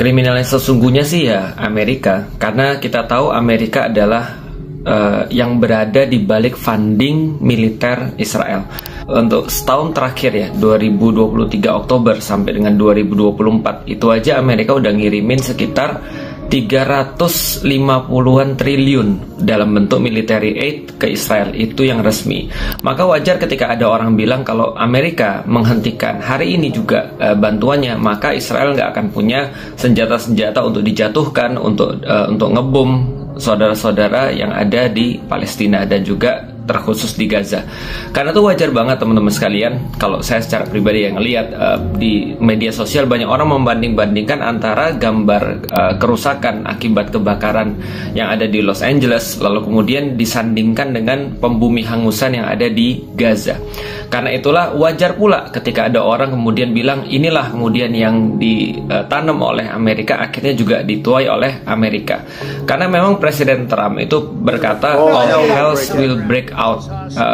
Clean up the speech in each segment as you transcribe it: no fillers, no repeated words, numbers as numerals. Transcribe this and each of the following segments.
Kriminal yang sesungguhnya sih ya Amerika, karena kita tahu Amerika adalah yang berada di balik funding militer Israel. Untuk setahun terakhir ya, 2023 Oktober sampai dengan 2024, itu aja Amerika udah ngirimin sekitar 350-an triliun dalam bentuk military aid ke Israel, itu yang resmi. Maka wajar ketika ada orang bilang kalau Amerika menghentikan hari ini juga bantuannya, maka Israel nggak akan punya senjata-senjata untuk dijatuhkan, untuk ngebom saudara-saudara yang ada di Palestina dan juga terkhusus di Gaza. Karena itu wajar banget teman-teman sekalian, kalau saya secara pribadi yang ngelihat di media sosial banyak orang membanding-bandingkan antara gambar kerusakan akibat kebakaran yang ada di Los Angeles, lalu kemudian disandingkan dengan pembumi hangusan yang ada di Gaza. Karena itulah wajar pula ketika ada orang kemudian bilang inilah kemudian yang ditanam oleh Amerika akhirnya juga dituai oleh Amerika. Karena memang Presiden Trump itu berkata all hells will break out,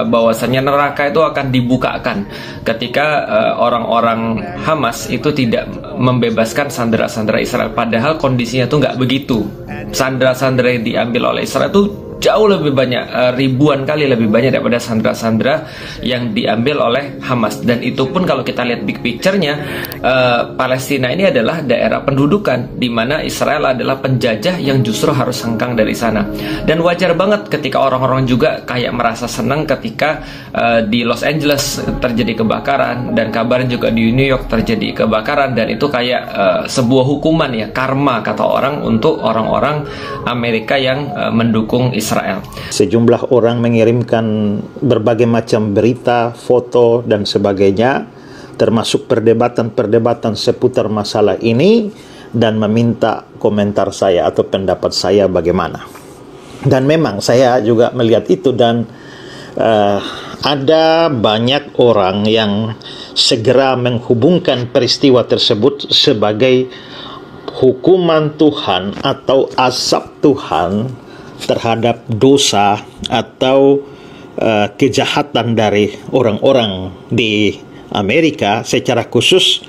bahwasanya neraka itu akan dibukakan ketika orang-orang Hamas itu tidak membebaskan sandera-sandera Israel. Padahal kondisinya tuh nggak begitu. Sandera-sandera yang diambil oleh Israel itu jauh lebih banyak, ribuan kali lebih banyak daripada sandera-sandera yang diambil oleh Hamas. Dan itu pun kalau kita lihat big picture-nya, Palestina ini adalah daerah pendudukan di mana Israel adalah penjajah yang justru harus hengkang dari sana. Dan wajar banget ketika orang-orang juga kayak merasa senang ketika di Los Angeles terjadi kebakaran, dan kabarnya juga di New York terjadi kebakaran, dan itu kayak sebuah hukuman ya, karma kata orang untuk orang-orang Amerika yang mendukung Israel. Sejumlah orang mengirimkan berbagai macam berita, foto, dan sebagainya, termasuk perdebatan-perdebatan seputar masalah ini, dan meminta komentar saya atau pendapat saya bagaimana. Dan memang saya juga melihat itu, dan ada banyak orang yang segera menghubungkan peristiwa tersebut sebagai hukuman Tuhan atau azab Tuhan terhadap dosa atau kejahatan dari orang-orang di Amerika, secara khusus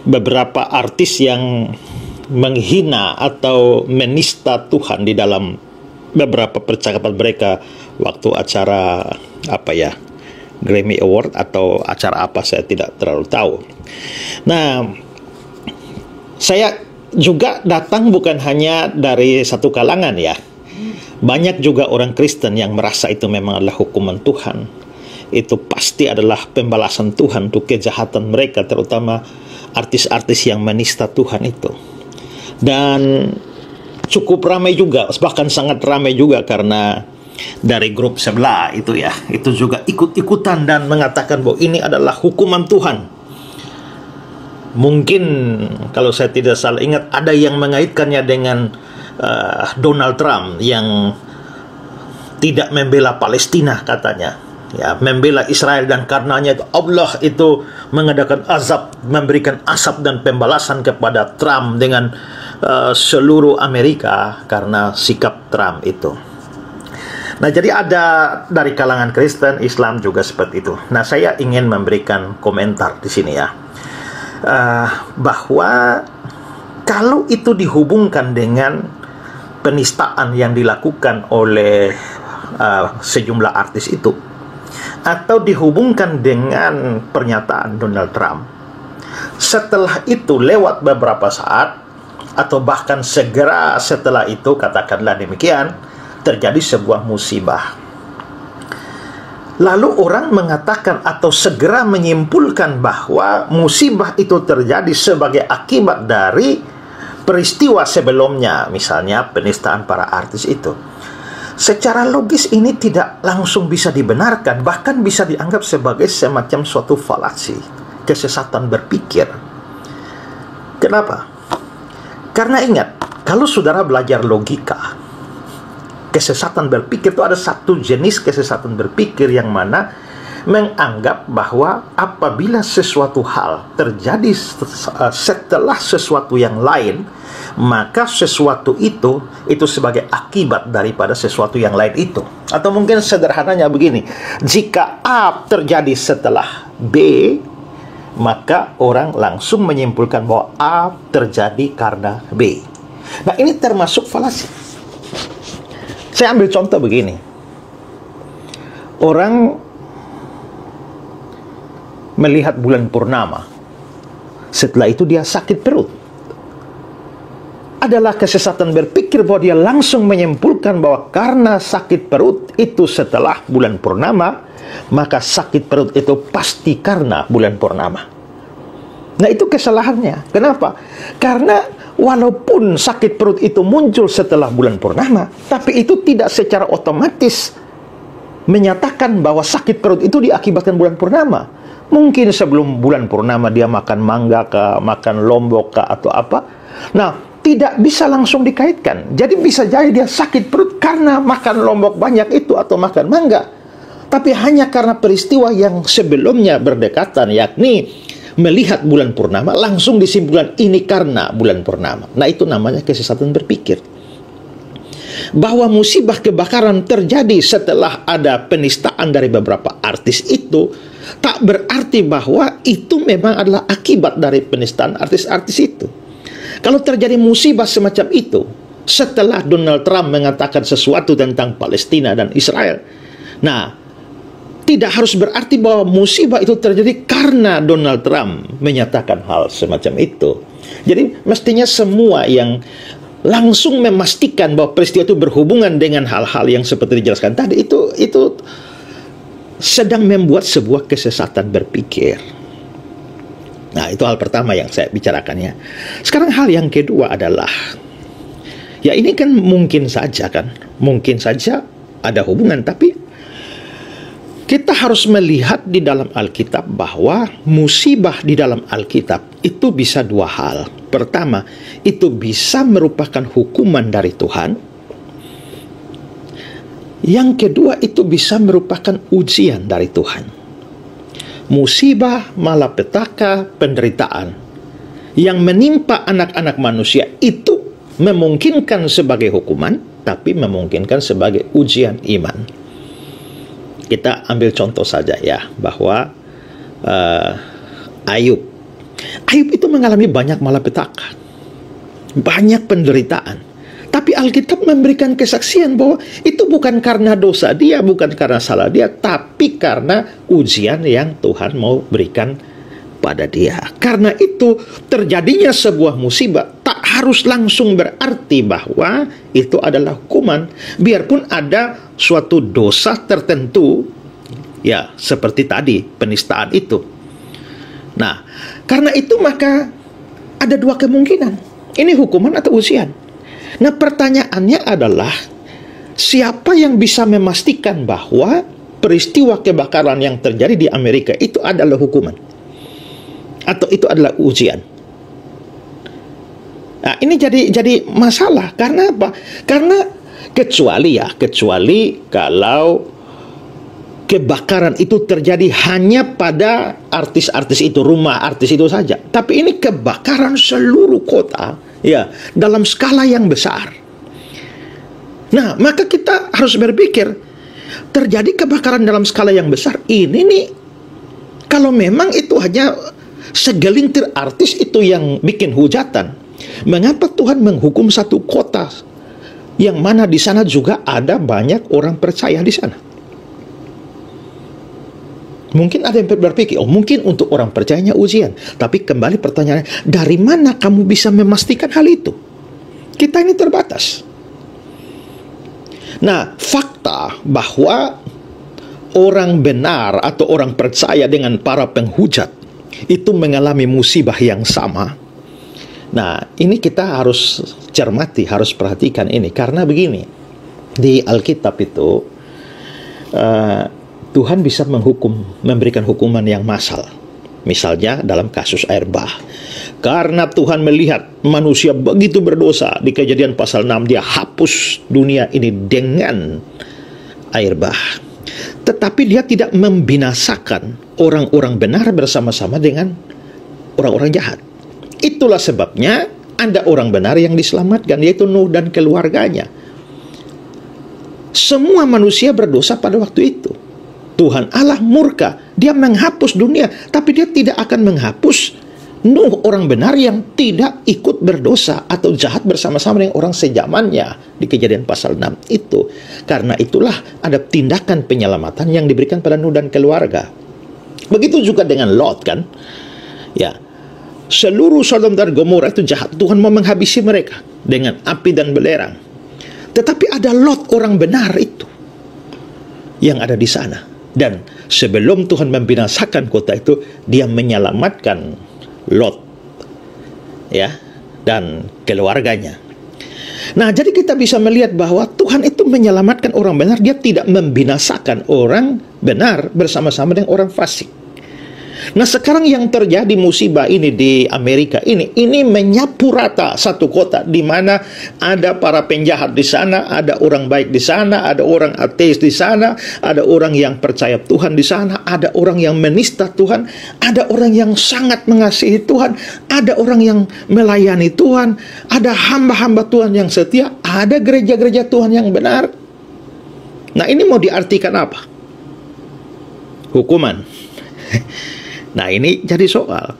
beberapa artis yang menghina atau menista Tuhan di dalam beberapa percakapan mereka waktu acara Grammy Award atau acara apa, saya tidak terlalu tahu. Nah, saya juga datang bukan hanya dari satu kalangan ya. Banyak juga orang Kristen yang merasa itu memang adalah hukuman Tuhan. Itu pasti adalah pembalasan Tuhan untuk kejahatan mereka, terutama artis-artis yang menista Tuhan itu. Dan cukup ramai juga, bahkan sangat ramai juga, karena dari grup sebelah itu ya, itu juga ikut-ikutan dan mengatakan bahwa ini adalah hukuman Tuhan. Mungkin kalau saya tidak salah ingat, ada yang mengaitkannya dengan Donald Trump yang tidak membela Palestina katanya, ya, membela Israel, dan karenanya Allah itu mengadakan azab, memberikan asap dan pembalasan kepada Trump dengan seluruh Amerika karena sikap Trump itu. Nah, jadi ada dari kalangan Kristen, Islam juga seperti itu. Nah, saya ingin memberikan komentar di sini ya, bahwa kalau itu dihubungkan dengan penistaan yang dilakukan oleh sejumlah artis itu, atau dihubungkan dengan pernyataan Donald Trump, setelah itu lewat beberapa saat atau bahkan segera setelah itu, katakanlah demikian, terjadi sebuah musibah, lalu orang mengatakan atau segera menyimpulkan bahwa musibah itu terjadi sebagai akibat dari peristiwa sebelumnya, misalnya penistaan para artis itu. Secara logis ini tidak langsung bisa dibenarkan, bahkan bisa dianggap sebagai semacam suatu falasi, kesesatan berpikir. Kenapa? Karena ingat, kalau saudara belajar logika, kesesatan berpikir itu ada satu jenis kesesatan berpikir yang mana menganggap bahwa apabila sesuatu hal terjadi setelah sesuatu yang lain, maka sesuatu itu sebagai akibat daripada sesuatu yang lain itu. Atau mungkin sederhananya begini, jika A terjadi setelah B, maka orang langsung menyimpulkan bahwa A terjadi karena B. Nah, ini termasuk falasi. Saya ambil contoh begini. Orang melihat bulan purnama, setelah itu dia sakit perut. Adalah kesesatan berpikir bahwa dia langsung menyimpulkan bahwa karena sakit perut itu setelah bulan purnama, maka sakit perut itu pasti karena bulan purnama. Nah, itu kesalahannya. Kenapa? Karena walaupun sakit perut itu muncul setelah bulan purnama, tapi itu tidak secara otomatis menyatakan bahwa sakit perut itu diakibatkan bulan purnama. Mungkin sebelum bulan purnama dia makan mangga kah, makan lombok kah, atau apa. Nah, tidak bisa langsung dikaitkan. Jadi bisa jadi dia sakit perut karena makan lombok banyak itu atau makan mangga. Tapi hanya karena peristiwa yang sebelumnya berdekatan, yakni melihat bulan purnama, langsung disimpulkan ini karena bulan purnama. Nah, itu namanya kesesatan berpikir. Bahwa musibah kebakaran terjadi setelah ada penistaan dari beberapa artis itu, tak berarti bahwa itu memang adalah akibat dari penistaan artis-artis itu. Kalau terjadi musibah semacam itu setelah Donald Trump mengatakan sesuatu tentang Palestina dan Israel, nah, tidak harus berarti bahwa musibah itu terjadi karena Donald Trump menyatakan hal semacam itu. Jadi mestinya semua yang langsung memastikan bahwa peristiwa itu berhubungan dengan hal-hal yang seperti dijelaskan tadi, itu sedang membuat sebuah kesesatan berpikir. Nah, itu hal pertama yang saya bicarakan ya. Sekarang hal yang kedua adalah, ya ini kan mungkin saja ada hubungan, tapi kita harus melihat di dalam Alkitab bahwa musibah di dalam Alkitab itu bisa dua hal. Pertama, itu bisa merupakan hukuman dari Tuhan. Yang kedua, itu bisa merupakan ujian dari Tuhan. Musibah, malapetaka, penderitaan yang menimpa anak-anak manusia itu memungkinkan sebagai hukuman, tapi memungkinkan sebagai ujian iman. Kita ambil contoh saja ya, bahwa Ayub itu mengalami banyak malapetaka, banyak penderitaan. Tapi Alkitab memberikan kesaksian bahwa itu bukan karena dosa dia, bukan karena salah dia, tapi karena ujian yang Tuhan mau berikan pada dia. Karena itu terjadinya sebuah musibah tak harus langsung berarti bahwa itu adalah hukuman. Biarpun ada suatu dosa tertentu, ya seperti tadi penistaan itu. Nah, karena itu maka ada dua kemungkinan. Ini hukuman atau ujian. Nah, pertanyaannya adalah, siapa yang bisa memastikan bahwa peristiwa kebakaran yang terjadi di Amerika itu adalah hukuman? Atau itu adalah ujian? Nah, ini jadi masalah. Karena apa? Karena kecuali kalau kebakaran itu terjadi hanya pada artis-artis itu, rumah artis itu saja. Tapi ini kebakaran seluruh kota, ya, dalam skala yang besar. Nah, maka kita harus berpikir, terjadi kebakaran dalam skala yang besar ini nih, kalau memang itu hanya segelintir artis itu yang bikin hujatan, mengapa Tuhan menghukum satu kota yang mana di sana juga ada banyak orang percaya di sana? Mungkin ada yang berpikir, mungkin untuk orang percayanya ujian. Tapi kembali pertanyaannya, dari mana kamu bisa memastikan hal itu? Kita ini terbatas. Nah, fakta bahwa orang benar atau orang percaya dengan para penghujat itu mengalami musibah yang sama. Nah, ini kita harus cermati, harus perhatikan ini. Karena begini, di Alkitab itu, Tuhan bisa memberikan hukuman yang massal. Misalnya dalam kasus air bah. Karena Tuhan melihat manusia begitu berdosa, di Kejadian pasal 6 dia hapus dunia ini dengan air bah. Tetapi dia tidak membinasakan orang-orang benar bersama-sama dengan orang-orang jahat. Itulah sebabnya ada orang benar yang diselamatkan, yaitu Nuh dan keluarganya. Semua manusia berdosa pada waktu itu. Tuhan Allah murka, dia menghapus dunia, tapi dia tidak akan menghapus Nuh, orang benar yang tidak ikut berdosa atau jahat bersama-sama dengan orang sejamannya di Kejadian pasal 6 itu. Karena itulah ada tindakan penyelamatan yang diberikan pada Nuh dan keluarga. Begitu juga dengan Lot, kan? Ya, seluruh Sodom dan Gomora itu jahat. Tuhan mau menghabisi mereka dengan api dan belerang. Tetapi ada Lot, orang benar itu, yang ada di sana. Dan sebelum Tuhan membinasakan kota itu, dia menyelamatkan Lot, ya, dan keluarganya. Nah, jadi kita bisa melihat bahwa Tuhan itu menyelamatkan orang benar. Dia tidak membinasakan orang benar bersama-sama dengan orang fasik. Nah, sekarang yang terjadi musibah ini di Amerika ini menyapu rata satu kota, di mana ada para penjahat di sana, ada orang baik di sana, ada orang ateis di sana, ada orang yang percaya Tuhan di sana, ada orang yang menista Tuhan, ada orang yang sangat mengasihi Tuhan, ada orang yang melayani Tuhan, ada hamba-hamba Tuhan yang setia, ada gereja-gereja Tuhan yang benar. Nah, ini mau diartikan apa? Hukuman. Nah, ini jadi soal.